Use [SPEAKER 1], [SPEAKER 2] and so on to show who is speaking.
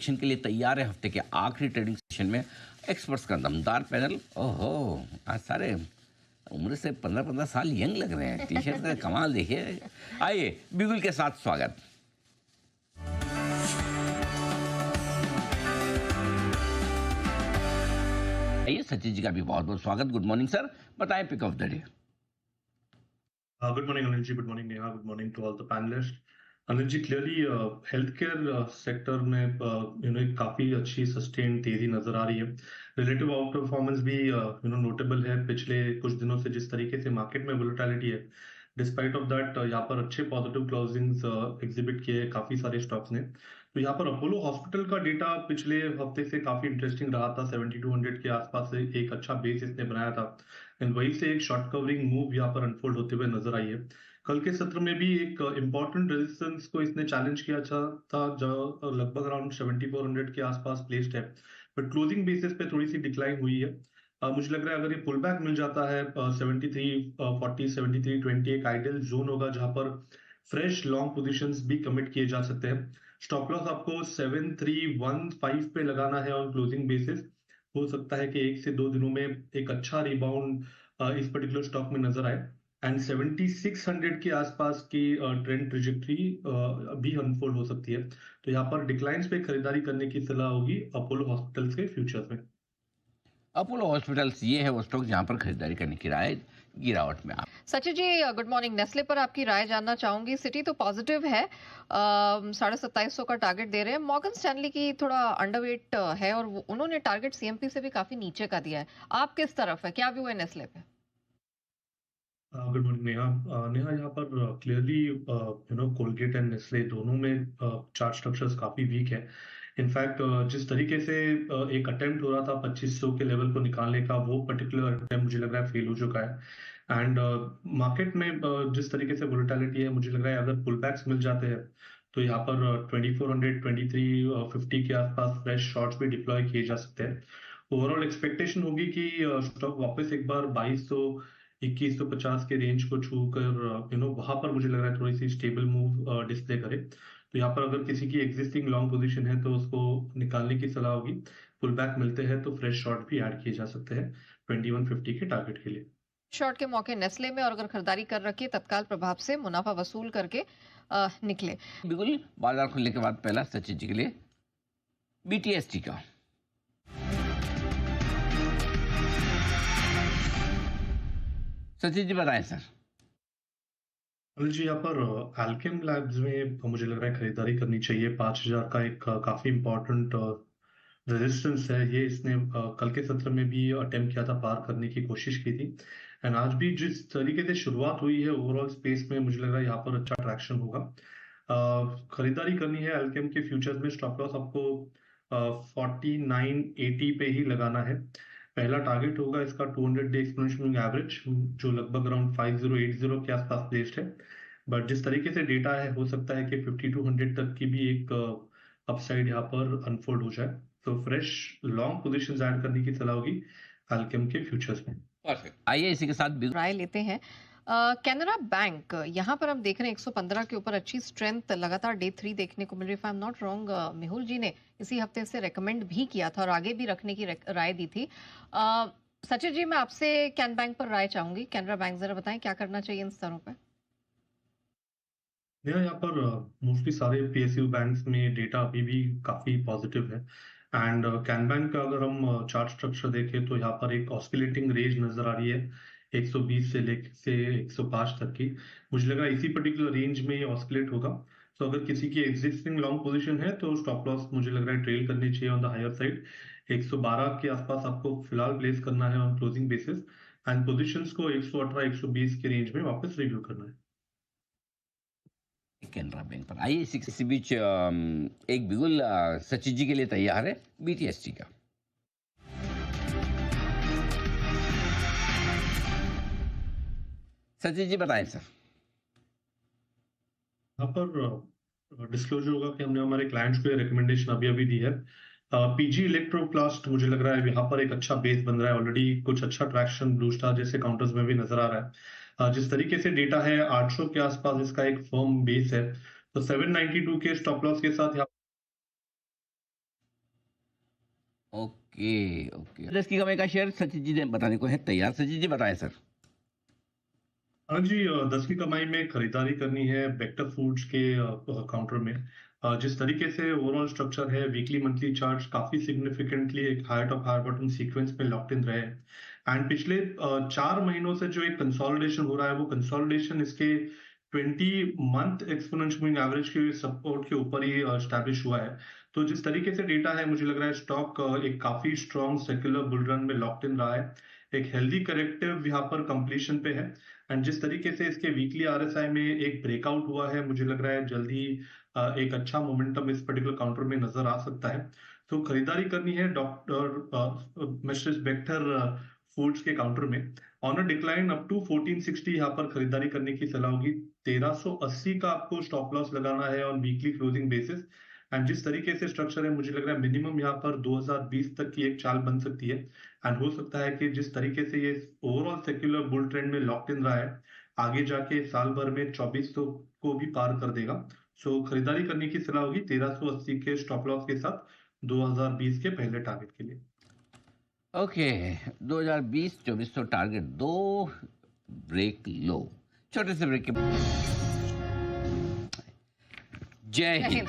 [SPEAKER 1] Correction के लिए तैयार है। हफ्ते के आखिरी ट्रेडिंग सेशन में एक्सपर्ट्स का दमदार पैनल। ओहो, आज सारे उम्र से 15-15 साल यंग लग रहे हैं। टी शर्ट का कमाल देखिए। आइए बिगुल के साथ स्वागत। आइए सचिन जी का भी बहुत बहुत स्वागत। गुड मॉर्निंग सर, बताएं pick of the day.
[SPEAKER 2] Good morning, Anil ji. Good morning, Neha. Good morning to all the panelists. Anil ji, clearly healthcare sector में एक काफी अच्छी सस्टेन तेजी नजर आ रही है। रिलेटिव आउट परफॉर्मेंस भी नोटेबल है पिछले कुछ दिनों से। जिस तरीके से मार्केट में वोलेटिलिटी है, डिस्पाइट ऑफ दैट यहाँ पर अच्छे पॉजिटिव क्लोजिंग्स एग्जिबिट किए काफी सारे स्टॉक्स ने। तो यहाँ पर अपोलो हॉस्पिटल का डेटा पिछले हफ्ते से काफी इंटरेस्टिंग रहा था। 7200 के आसपास से एक अच्छा बेस इसने बनाया था, एंड वहीं से एक शॉर्ट कवरिंग मूव यहाँ पर अनफोल्ड होते हुए नजर आई है। कल के सत्र में भी एक इंपॉर्टेंट रेजिस्टेंस को इसने चैलेंज किया था, जो लगभग अराउंड 7400 के आसपास प्लेस्ड है, बट क्लोजिंग बेसिस पे थोड़ी सी डिक्लाइन हुई है। मुझे लग रहा है अगर ये पुल बैक मिल जाता है 7340 7320 एक आइडियल जोन होगा जहां पर फ्रेश लॉन्ग पोजीशंस भी कमिट किए जा सकते हैं। स्टॉप लॉस आपको 7315 पे लगाना है ऑन क्लोजिंग बेसिस। हो सकता है कि 1 से 2 दिनों में एक अच्छा रिबाउंड इस पर्टिकुलर स्टॉक में नजर आए, एंड 7600 के आसपास की ट्रेंड ट्रिजेक्टरी भी अनफोल्ड हो सकती है। तो यहाँ पर डिक्लाइंस पे खरीदारी करने की सलाह होगी अपोलो हॉस्पिटल्स के फ्यूचर्स में।
[SPEAKER 1] अपोलो हॉस्पिटल्स ये है वो स्टॉक जहां पर खरीदारी करने की राय गिरावट में। आप
[SPEAKER 3] Sachin ji good morning. Nestle पर आपकी राय जानना चाहूंगी। सिटी तो पॉजिटिव है, 2750 का टारगेट दे रहे हैं। मॉर्गन स्टैनली की थोड़ा अंडरवेट है और उन्होंने टारगेट सीएमपी से भी काफी नीचे का दिया है। आप किस तरफ है, क्या व्यू है नेस्ले पे?
[SPEAKER 2] Good morning Neha. नेहा, यहाँ पर क्लियरली कोलगेट एंड नेस्ले दोनों में चार्ट स्ट्रक्चर्स काफी वीक है। इनफैक्ट जिस तरीके से एक अटेम्प्ट हो रहा था 2500 के लेवल को निकालने का, वो पर्टिकुलर अटेम्प्ट मुझे लग रहा है फेल हो चुका है। एंड मार्केट में जिस तरीके से वोलेटिलिटी है, मुझे लग रहा है अगर पुल बैक्स मिल जाते हैं तो यहाँ पर 2400 2350 के आसपास फ्रेश शॉर्ट्स भी डिप्लॉय किए जा सकते हैं। ओवरऑल एक्सपेक्टेशन होगी कि स्टॉक वापस एक बार 2200 2150 के रेंज को छू कर वहां पर मुझे लग रहा है थोड़ी सी स्टेबल मूव डिस्प्ले करे। तो यहाँ पर अगर किसी की एग्जिस्टिंग लॉन्ग पोजीशन है तो उसको निकालने की सलाह होगी। पुल बैक मिलते हैं तो फ्रेश शॉर्ट भी ऐड किए जा सकते हैं 2150 के टारगेट के लिए।
[SPEAKER 3] शॉर्ट के मौके नेस्ले में, और अगर खरीदारी कर रखी तत्काल प्रभाव से मुनाफा वसूल करके निकले।
[SPEAKER 1] बिल्कुल, बाजार खुलने के बाद पहला सचिन जी के लिए बीटीएसटी का। सचिन जी बताएं सर।
[SPEAKER 2] अनिल जी, यहाँ पर अल्केम लैब्स में मुझे लग रहा है खरीदारी करनी चाहिए। 5000 का एक काफी इंपॉर्टेंट रेजिस्टेंस है ये। इसने कल के सत्र में भी अटेम्प्ट किया था, पार करने की कोशिश की थी, एंड आज भी जिस तरीके से शुरुआत हुई है ओवरऑल स्पेस में, मुझे लग रहा है यहाँ पर अच्छा ट्रैक्शन होगा। खरीदारी करनी है अल्केम के फ्यूचर्स में। स्टॉप लॉस आपको 4980 पे ही लगाना है। पहला टारगेट होगा इसका 200 डे एक्सपोनेंशियल एवरेज, जो लगभग अराउंड 5080 के आसपास प्लेस्ड है। बट जिस तरीके से डेटा है, हो सकता है कि 5200 तक की भी एक अपसाइड यहाँ पर अनफोल्ड हो जाए। तो फ्रेश लॉन्ग पोजीशंस ऐड करने की सलाह होगी अल्केम के फ्यूचर्स में।
[SPEAKER 1] परफेक्ट। आइए इसी के साथ
[SPEAKER 3] राय लेते हैं। कैनरा बैंक, यहाँ पर हम देख रहे हैं 115 के ऊपर अच्छी स्ट्रेंथ लगातार डे 3 देखने को मिल रही है। If I am not wrong, Mehul ji ने इसी हफ्ते से रेकमेंड भी किया था और आगे भी रखने की राय दी थी। सचिन जी, मैं आपसे कैन बैंक पर राय चाहूंगी। कैनरा बैंक जरा बताएं क्या करना चाहिए इन स्तरों पर।
[SPEAKER 2] यहाँ पर मोस्टली सारे पीएसयू बैंक्स में डेटा अभी भी काफी पॉजिटिव है, एंड कैन बैंक का अगर हम चार्ट स्ट्रक्चर देखें तो यहाँ पर एक ऑस्किलेटिंग रेंज नजर आ रही है 120 से लेकर से 105 तक की। मुझे लगा इसी पर्टिकुलर रेंज में ये ऑस्किलेट होगा। तो अगर किसी की एग्जिस्टिंग लॉन्ग पोजीशन है तो स्टॉप लॉस मुझे लग रहा है ट्रेल करनी चाहिए ऑन द हायर साइड। 112 के आसपास आपको फिलहाल प्लेस करना है on closing basis, and positions को 118 120 के रेंज में वापस रिव्यू करना है।
[SPEAKER 1] कैनरा बैंक पर। आइए इसी बीच एक बिगुल सचिन जी के लिए तैयार है बीटीएसटी का। सचिन जी बताएं सर।
[SPEAKER 2] यहाँ पर डिस्क्लोजर होगा कि हमने हमारे क्लाइंट्स को ये रिकमेंडेशन अभी अभी दी है। पीजी इलेक्ट्रोप्लास्ट मुझे लग रहा है यहाँ पर एक अच्छा बेस बन रहा है ऑलरेडी। कुछ अच्छा ट्रैक्शन ब्लू स्टार जैसे काउंटर्स में भी नजर आ रहा है। जिस तरीके से डेटा है 800 के आसपास इसका एक फर्म बेस है, तो 792 के स्टॉप लॉस के साथ यहाँ
[SPEAKER 1] ओके ओके 10 की कमाई का शेयर सचिन जी ने बताने को है तैयार। सचिन जी बताएं सर।
[SPEAKER 2] हाँ जी, 10 की कमाई में खरीदारी करनी है बेक्टर फूड्स के काउंटर में। जिस तरीके से ओवरऑल स्ट्रक्चर है, वीकली मंथली चार्ट्स काफी सिग्निफिकेंटली एक higher top higher bottom sequence में लॉक्ड इन रहे हैं। एंड पिछले 4 महीनों से जो एक कंसोलिडेशन हो रहा है, वो कंसोलिडेशन इसके 20 मंथ एक्सपोनेंशियल मूविंग एवरेज के सपोर्ट के ऊपर ही स्टैब्लिश हुआ है। तो जिस तरीके से डेटा है, मुझे लग रहा है स्टॉक एक काफी स्ट्रॉन्ग सेक्युलर बुल रन में लॉक्ड इन रहा है। एक हेल्दी करेक्टिव यहाँ पर कंप्लीशन पे है। एंड जिस तरीके से इसके वीकली आरएसआई में एक ब्रेकआउट हुआ है, मुझे लग रहा है जल्द ही एक अच्छा मोमेंटम इस पर्टिकुलर काउंटर में नजर आ सकता है। तो खरीदारी करनी है डॉक्टर मिस्टर बेक्टर फूड्स के काउंटर में। On a decline up to 1460 यहाँ पर खरीदारी करने की सलाह होगी। 1380 का आपको स्टॉप लॉस लगाना है on weekly closing basis. And जिस तरीके से स्ट्रक्चर है, मुझे लग रहा है मिनिमम यहाँ पर 2020 तक की एक चाल बन सकती है। एंड हो सकता है कि जिस तरीके से ये ओवरऑल सेक्युलर बुल ट्रेंड में लॉक्ड इन रहा है, आगे जाके साल भर में 2400 को भी पार कर देगा। सो खरीदारी करने की सलाह होगी 1380 के स्टॉप लॉस के साथ 2020 के पहले टारगेट के लिए।
[SPEAKER 1] ओके 2020 2400 टारगेट 2 ब्रेक लो। छोटे से ब्रेक के जय
[SPEAKER 3] जय
[SPEAKER 1] हिंद।
[SPEAKER 3] हिंद।